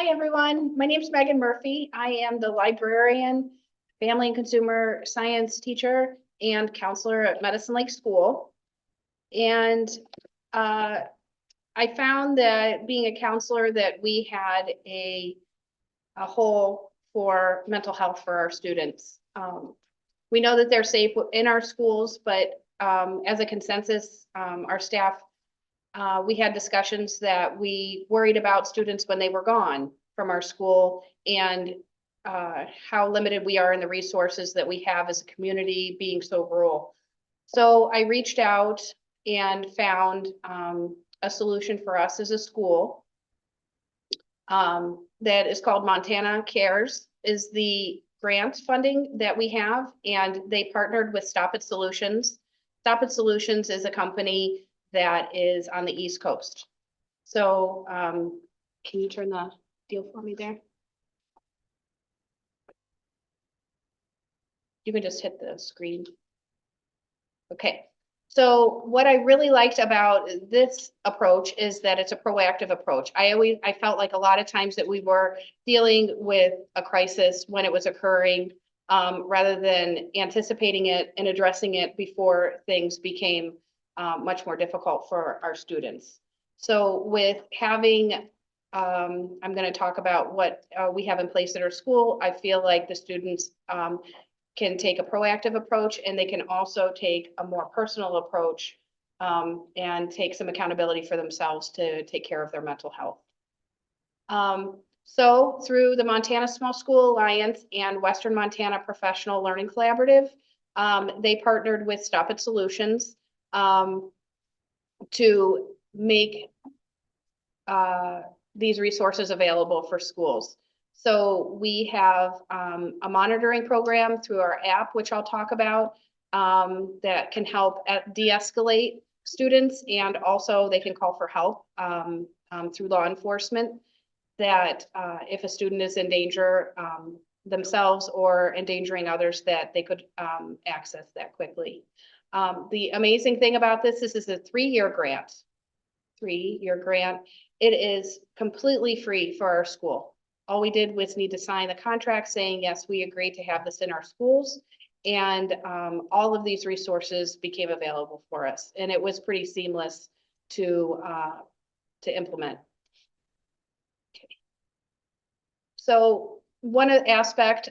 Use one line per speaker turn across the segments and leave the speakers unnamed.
Hi, everyone. My name is Megan Murphy. I am the librarian, family and consumer science teacher, and counselor at Medicine Lake School. And I found that being a counselor that we had a hole for mental health for our students. We know that they're safe in our schools, but as a consensus, our staff we had discussions that we worried about students when they were gone from our school and how limited we are in the resources that we have as a community being so rural. So I reached out and found a solution for us as a school that is called Montana Cares, is the grant funding that we have, and they partnered with Stop It Solutions. Stop It Solutions is a company that is on the East Coast. So can you turn the deal for me there? You can just hit the screen. Okay. So what I really liked about this approach is that it's a proactive approach. I felt like a lot of times that we were dealing with a crisis when it was occurring, rather than anticipating it and addressing it before things became much more difficult for our students. So with having, I'm going to talk about what we have in place at our school. I feel like the students can take a proactive approach, and they can also take a more personal approach and take some accountability for themselves to take care of their mental health. So through the Montana Small School Alliance and Western Montana Professional Learning Collaborative, they partnered with Stop It Solutions to make these resources available for schools. So we have a monitoring program through our app, which I'll talk about, that can help de-escalate students, and also they can call for help through law enforcement, that if a student is in danger themselves or endangering others, that they could access that quickly. The amazing thing about this is a 3-year grant. 3-year grant. It is completely free for our school. All we did was need to sign the contract saying, yes, we agree to have this in our schools. And all of these resources became available for us. And it was pretty seamless to implement. Okay. So one aspect,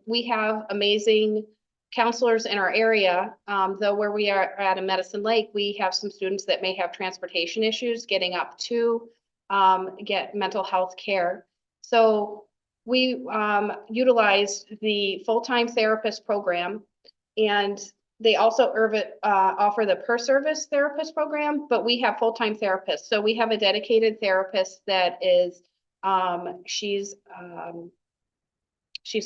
we have amazing counselors in our area, though where we are at a Medicine Lake, we have some students that may have transportation issues getting up to get mental health care. So we utilized the full-time therapist program, and they also offer the per service therapist program, but we have full-time therapists. So we have a dedicated therapist that is, she's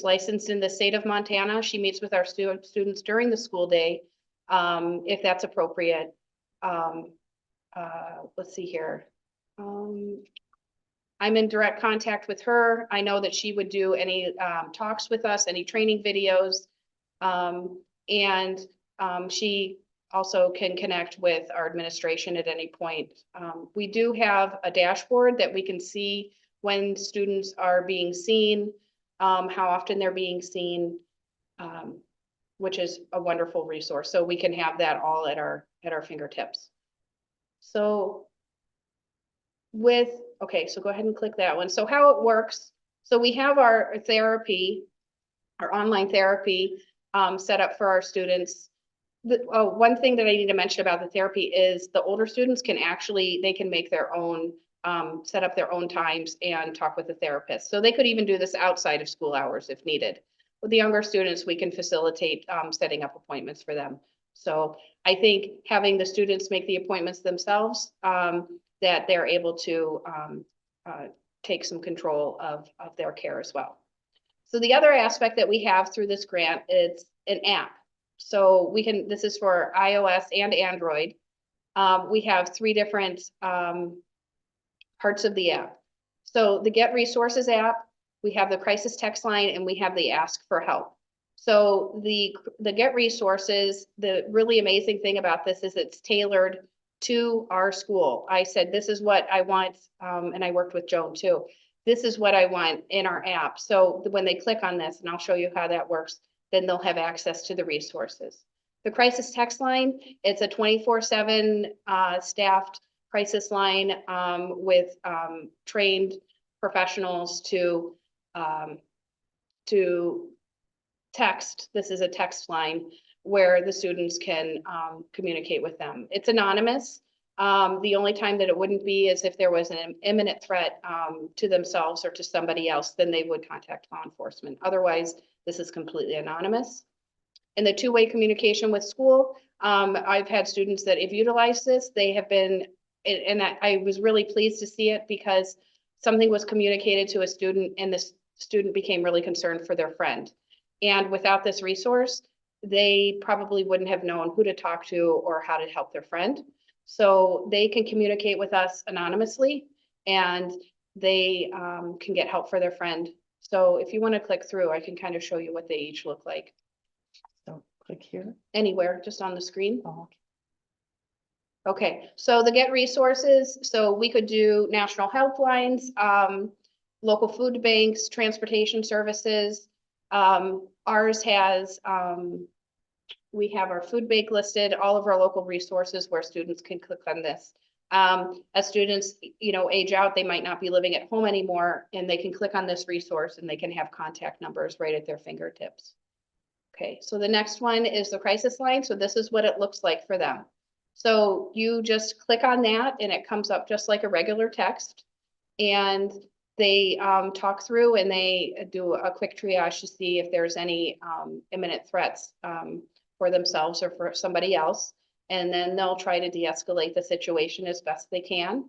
licensed in the state of Montana. She meets with our students during the school day, if that's appropriate. Let's see here. I'm in direct contact with her. I know that she would do any talks with us, any training videos, and she also can connect with our administration at any point. We do have a dashboard that we can see when students are being seen, how often they're being seen, which is a wonderful resource. So we can have that all at our fingertips. So okay, so go ahead and click that one. So how it works. So we have our therapy, our online therapy set up for our students. One thing that I need to mention about the therapy is the older students can actually, they can make their own, set up their own times and talk with the therapist. So they could even do this outside of school hours if needed. With the younger students, we can facilitate setting up appointments for them. So I think having the students make the appointments themselves, that they're able to take some control of their care as well. So the other aspect that we have through this grant is an app. So we can, this is for iOS and Android. We have 3 different parts of the app. So the Get Resources app, we have the crisis text line, and we have the Ask for Help. So the Get Resources, the really amazing thing about this is it's tailored to our school. I said, this is what I want, and I worked with Joan too. this is what I want in our app. So when they click on this, and I'll show you how that works, then they'll have access to the resources. The crisis text line, it's a 24/7 staffed crisis line with trained professionals to text. This is a text line where the students can communicate with them. It's anonymous. The only time that it wouldn't be is if there was an imminent threat to themselves or to somebody else, then they would contact law enforcement. Otherwise, this is completely anonymous. And the two-way communication with school, I've had students that have utilized this. They have been, and I was really pleased to see it because something was communicated to a student and the student became really concerned for their friend. And without this resource, they probably wouldn't have known who to talk to or how to help their friend. So they can communicate with us anonymously and they can get help for their friend. So if you want to click through, I can kind of show you what they each look like.
So click here.
Anywhere, just on the screen.
Oh,
Okay, so the get resources, so we could do national helplines, local food banks, transportation services. Ours has, we have our food bank listed, all of our local resources where students can click on this. As students, age out, they might not be living at home anymore and they can click on this resource and they can have contact numbers right at their fingertips. Okay, so the next one is the crisis line. So this is what it looks like for them. So you just click on that and it comes up just like a regular text. And they talk through and they do a quick triage to see if there's any imminent threats for themselves or for somebody else. And then they'll try to de-escalate the situation as best they can.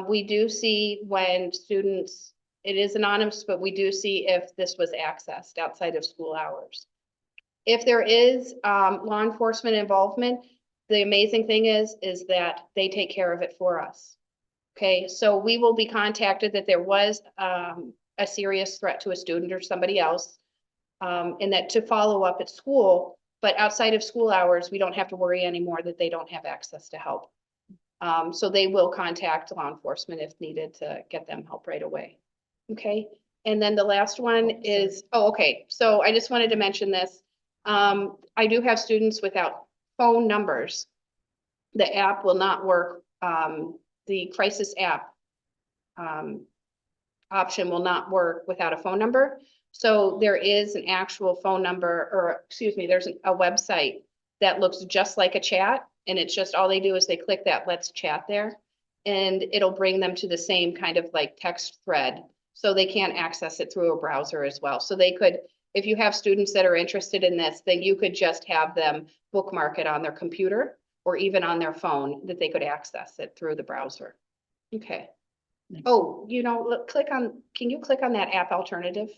We do see when students, it is anonymous, but we do see if this was accessed outside of school hours. If there is law enforcement involvement, the amazing thing is that they take care of it for us. Okay, so we will be contacted that there was a serious threat to a student or somebody else, and that to follow up at school, but outside of school hours, we don't have to worry anymore that they don't have access to help. So they will contact law enforcement if needed to get them help right away. Okay, and then the last one is, okay, so I just wanted to mention this. I do have students without phone numbers. The app will not work. The crisis app option will not work without a phone number. So there is an actual phone number, or excuse me, there's a website that looks just like a chat. And it's just all they do is they click that let's chat there. And it'll bring them to the same kind of like text thread. So they can't access it through a browser as well. So they could, if you have students that are interested in this, then you could just have them bookmark it on their computer or even on their phone that they could access it through the browser. Okay. Oh, look, can you click on that app alternative?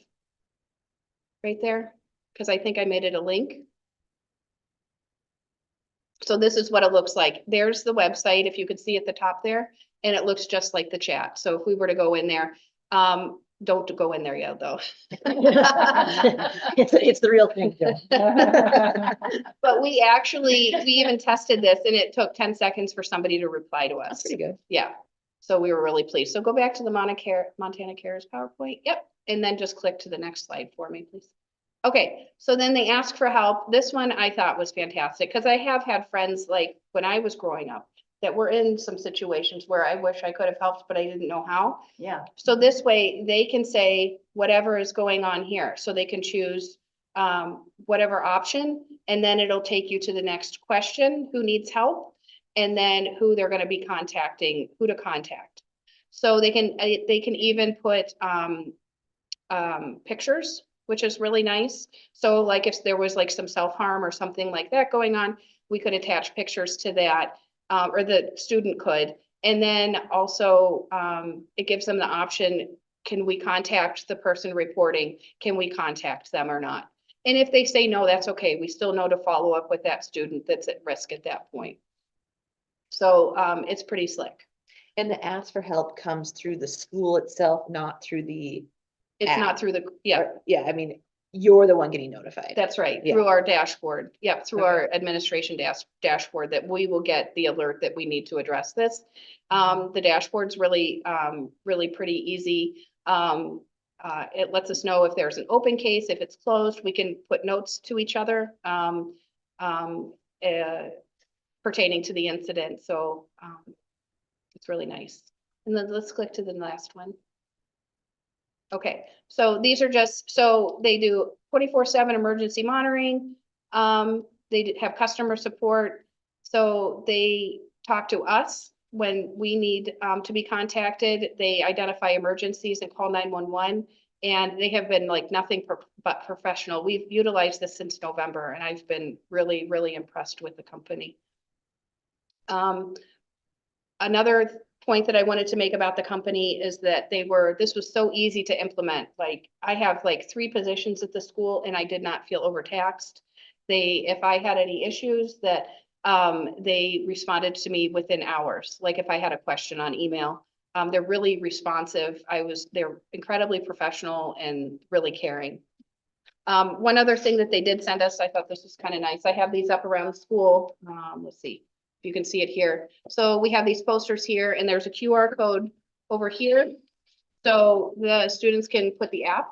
Right there? Because I think I made it a link. So this is what it looks like. There's the website, if you could see at the top there, and it looks just like the chat. So if we were to go in there, don't go in there yet though.
It's the real thing.
But we even tested this and it took 10 seconds for somebody to reply to us.
That's pretty good.
Yeah. So we were really pleased. So go back to the Montana Cares PowerPoint. Yep. And then just click to the next slide for me, please. Okay. So then they ask for help. This one I thought was fantastic because I have had friends like when I was growing up that were in some situations where I wish I could have helped, but I didn't know how.
Yeah.
So this way they can say whatever is going on here. So they can choose whatever option, and then it'll take you to the next question, who needs help, and then who they're going to be contacting, who to contact. So they can even put pictures, which is really nice. So like if there was like some self-harm or something like that going on, we could attach pictures to that. Or the student could. And then also it gives them the option, can we contact the person reporting? Can we contact them or not? And if they say no, that's okay. We still know to follow up with that student that's at risk at that point. So it's pretty slick.
And the ask for help comes through the school itself, not through the
It's
app.
not through the, yeah.
Yeah, I mean, you're the one getting notified.
That's right,
Yeah.
through our dashboard. Yep, through
Okay.
our administration dashboard that we will get the alert that we need to address this. The dashboard's really, really pretty easy. It lets us know if there's an open case, if it's closed, we can put notes to each other pertaining to the incident. So it's really nice. And then let's click to the last one. Okay, so these are just, so they do 24/7 emergency monitoring. They have customer support. So they talk to us when we need to be contacted. They identify emergencies and call 911. And they have been like nothing but professional. We've utilized this since November, and I've been really, really impressed with the company. Another point that I wanted to make about the company is that this was so easy to implement. Like I have like 3 positions at the school and I did not feel overtaxed. If I had any issues that they responded to me within hours. Like if I had a question on email, they're really responsive. They're incredibly professional and really caring. One other thing that they did send us, I thought this was kind of nice. I have these up around the school. Let's see if you can see it here. So we have these posters here and there's a QR code over here. So the students can put the app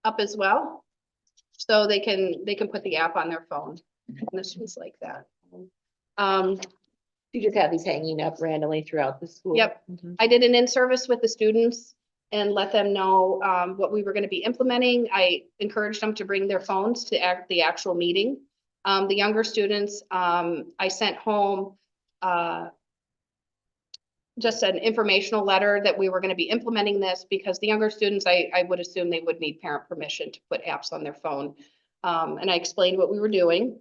up as well. So they can put the app on their phone. And the students like that.
You just have these hanging up randomly throughout the school.
Yep. I did an in-service with the students and let them know what we were going to be implementing. I encouraged them to bring their phones to the actual meeting. The younger students, I sent home just an informational letter that we were going to be implementing this because the younger students, I would assume they would need parent permission to put apps on their phone. And I explained what we were doing.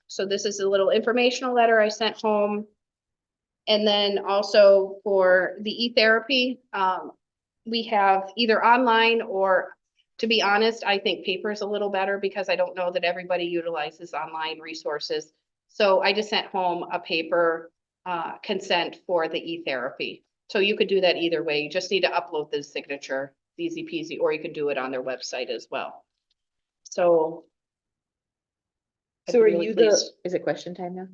So this is a little informational letter I sent home. And then also for the e-therapy, we have either online or, to be honest, I think paper is a little better because I don't know that everybody utilizes online resources. So I just sent home a paper consent for the e-therapy. So you could do that either way. You just need to upload the signature, easy peasy, or you could do it on their website as well. So.
So are you is it question time now?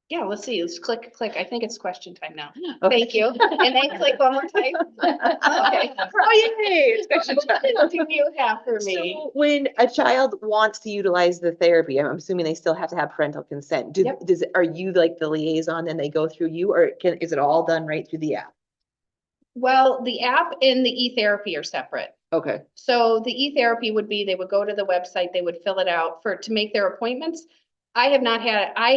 Yeah, let's see. Let's click. I think it's question time now.
Okay.
Thank you. And then click one more time. Okay.
Oh, yay, it's question time.
What do you have for me?
So when a child wants to utilize the therapy, I'm assuming they still have to have parental consent.
Yep.
Are you like the liaison and they go through you, or is it all done right through the app?
Well, the app and the e-therapy are separate.
Okay.
So the e-therapy would be, they would go to the website, they would fill it out to make their appointments. I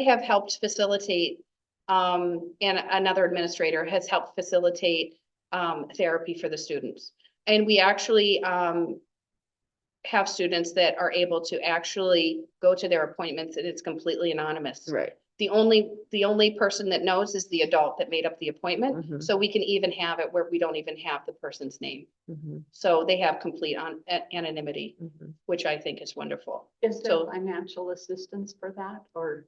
have helped facilitate, and another administrator has helped facilitate therapy for the students. And we actually have students that are able to actually go to their appointments and it's completely anonymous.
Right.
The only person that knows is the adult that made up the appointment.
Mhm.
So we can even have it where we don't even have the person's name.
Mhm.
So they have complete anonymity,
Mhm.
which I think is wonderful.
Is there
So-
financial assistance for that or?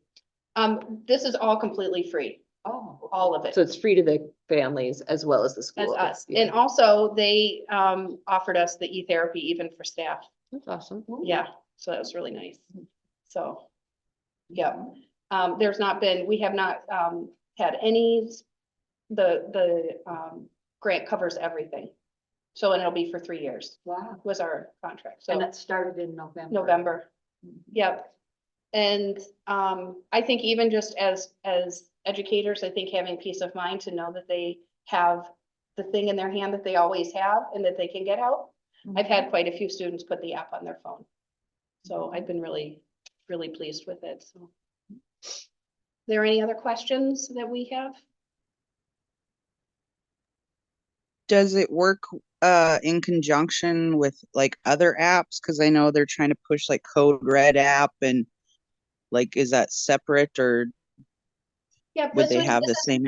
This is all completely free,
Oh.
all of it,
So it's free to the families as well as the
as
school.
us.
Yeah.
And also they offered us the e-therapy even for staff.
That's awesome.
Yeah, so that was really nice. So, yeah, we have not had any, the grant covers everything. So, and it'll be for 3 years
Wow.
was our contract.
And
So
that started in November.
November, yep. And I think even just as educators, I think having peace of mind to know that they have the thing in their hand that they always have and that they can get help. I've had quite a few students put the app on their phone. So I've been really, really pleased with it. So. There any other questions that we have?
Does it work in conjunction with like other apps? Because I know they're trying to push like Code Red app and like, is that separate or
Yep,
would they have the same?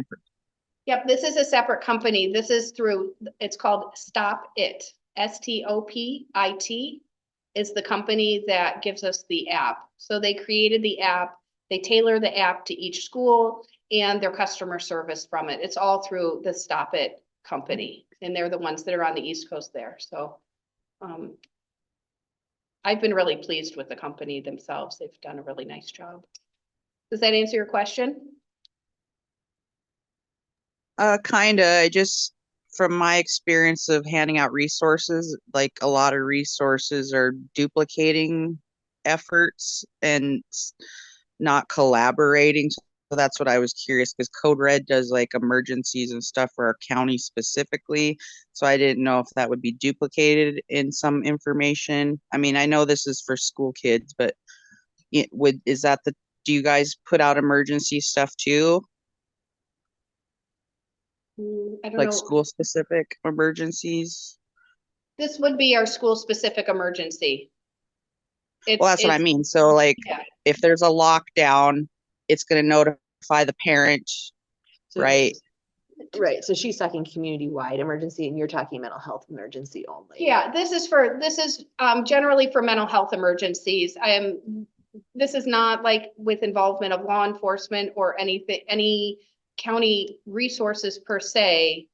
Yep, this is a separate company. This is through, it's called Stop It. STOPIT is the company that gives us the app. So they created the app, they tailor the app to each school and their customer service from it. It's all through the Stop It company. And they're the ones that are on the East Coast there. So I've been really pleased with the company themselves. They've done a really nice job. Does that answer your question?
Kinda. I just from my experience of handing out resources, like a lot of resources are duplicating efforts and not collaborating. So that's what I was curious, because Code Red does like emergencies and stuff for our county specifically. So I didn't know if that would be duplicated in some information. I mean, I know this is for school kids, but is that do you guys put out emergency stuff too?
I don't
Like
know.
school specific emergencies?
This would be our school-specific emergency.
Well, that's what I mean. So like
Yeah.
if there's a lockdown, it's gonna notify the parent,
So-
right?
Right, so she's talking community-wide emergency and you're talking mental health emergency only.
Yeah, this is generally for mental health emergencies. This is not like with involvement of law enforcement or anything, any county resources per se.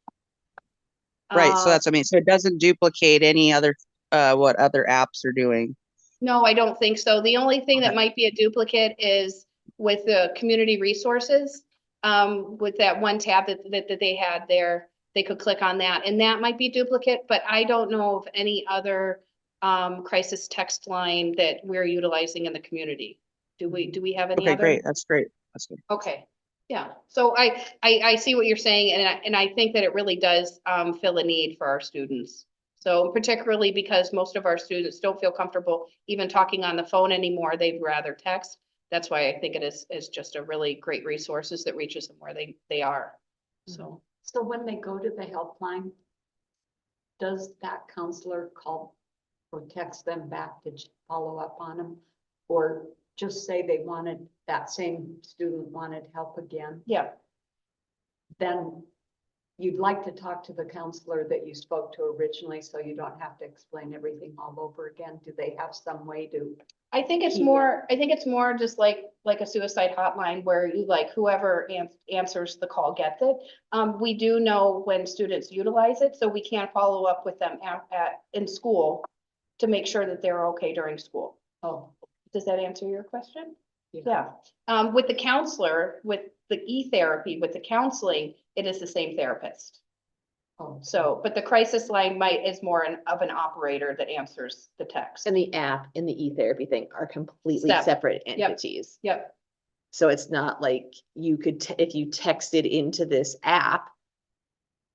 Right, so that's what I mean. So it doesn't duplicate any other, what other apps are doing.
No, I don't think so. The only thing that
Okay.
might be a duplicate is with the community resources. With that one tab that they had there, they could click on that and that might be duplicate, but I don't know of any other crisis text line that we're utilizing in the community. Do we have any
Okay,
other?
great. That's great. That's good.
Okay, yeah. So I see what you're saying and I think that it really does fill a need for our students. So particularly because most of our students don't feel comfortable even talking on the phone anymore, they'd rather text. That's why I think it is just a really great resources that reaches them where they are. So,
So when they go to the helpline, does that counselor call or text them back to follow up on them? Or just say that same student wanted help again?
yeah,
Then you'd like to talk to the counselor that you spoke to originally, so you don't have to explain everything all over again. Do they have some way to?
I think it's more just like a suicide hotline where you like whoever answers the call gets it. We do know when students utilize it, so we can follow up with them in school to make sure that they're okay during school.
Oh,
Does that answer your question?
yeah.
Yeah. With the counselor, with the e-therapy, with the counseling, it is the same therapist.
Oh,
So, but the crisis line is more of an operator that answers the text.
And the app and the e-therapy thing are completely
Separate.
separate
Yep.
entities.
Yep,
So it's not like you could, if you texted into this app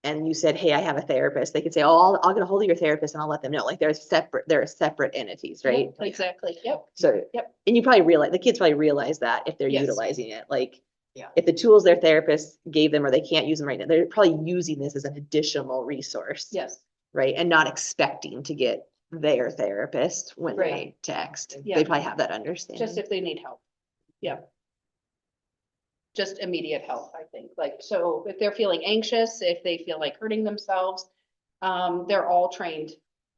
and you said, hey, I have a therapist, they could say, oh, I'll get a hold of your therapist and I'll let them know. Like they're separate entities, right?
Yep, exactly, yep.
So,
Yep.
and you probably realize, the kids probably realize that if they're
Yes.
utilizing it, like.
Yeah.
If the tools their therapist gave them or they can't use them right now, they're probably using this as an additional resource.
Yes,
Right, and not expecting to get their therapist when they
Right.
text.
Yeah.
They probably have that understanding.
just if they need help. Yep. Just immediate help, I think. Like, so if they're feeling anxious, if they feel like hurting themselves, they're all trained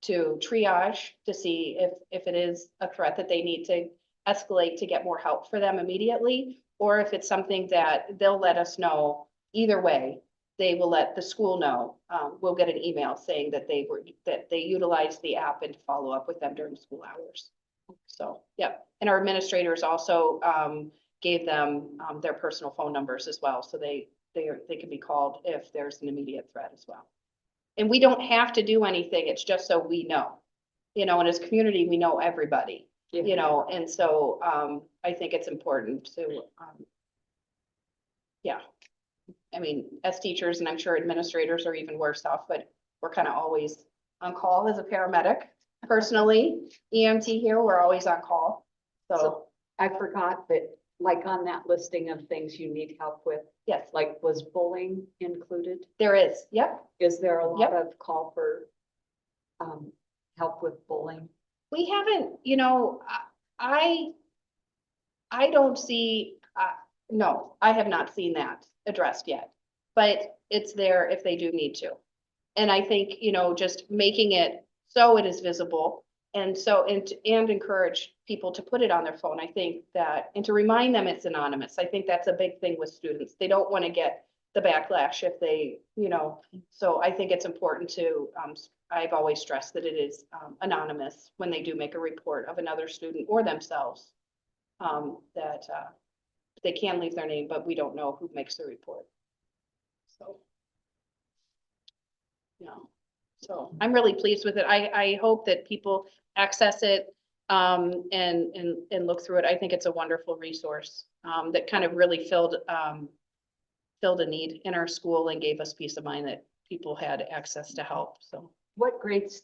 to triage to see if it is a threat that they need to escalate to get more help for them immediately, or if it's something that they'll let us know. Either way, they will let the school know. We'll get an email saying that they utilized the app and to follow up with them during school hours. So, yep. And our administrators also gave them their personal phone numbers as well, so they can be called if there's an immediate threat as well. And we don't have to do anything, it's just so we know, and as a community, we know everybody, and so I think it's important to, yeah. I mean, as teachers, and I'm sure administrators are even worse off, but we're kind of always on call as a paramedic. Personally, EMT here, we're always on call, so
So I forgot that, like on that listing of things you need help with,
yes,
like was bullying included?
there is, yep.
Is there a lot
Yep.
of call for help with bullying?
We haven't, I don't see, no, I have not seen that addressed yet, but it's there if they do need to. And I think, just making it so it is visible and encourage people to put it on their phone. I think that, and to remind them it's anonymous. I think that's a big thing with students. They don't want to get the backlash if they, so I think it's important to, I've always stressed that it is anonymous when they do make a report of another student or themselves. That they can leave their name, but we don't know who makes the report. So. So I'm really pleased with it. I hope that people access it and look through it. I think it's a wonderful resource that kind of really filled a need in our school and gave us peace of mind that people had access to help. So
What grades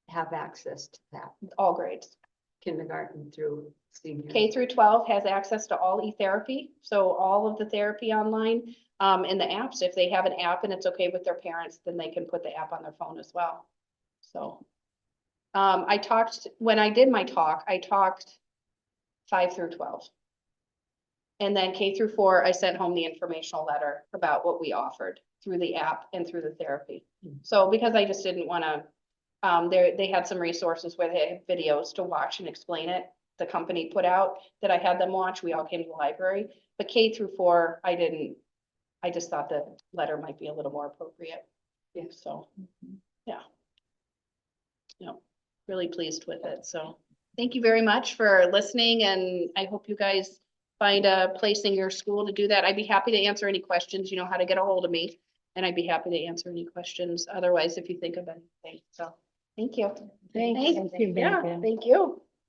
have access to that?
all grades.
Kindergarten through senior?
K through 12 has access to all e-therapy, so all of the therapy online. In the apps, if they have an app and it's okay with their parents, then they can put the app on their phone as well. So when I did my talk, I talked 5 through 12. And then K through 4, I sent home the informational letter about what we offered through the app and through the therapy. So because I just didn't want to, they had some resources where they had videos to watch and explain it. The company put out that I had them watch. We all came to the library, but K through 4, I didn't. I just thought the letter might be a little more appropriate. Yeah. So, yeah. Really pleased with it. So thank you very much for listening. And I hope you guys find a place in your school to do that. I'd be happy to answer any questions. You know how to get a hold of me, and I'd be happy to answer any questions. Otherwise, if you think of anything. So thank you.
Thank you.
Yeah, thank you.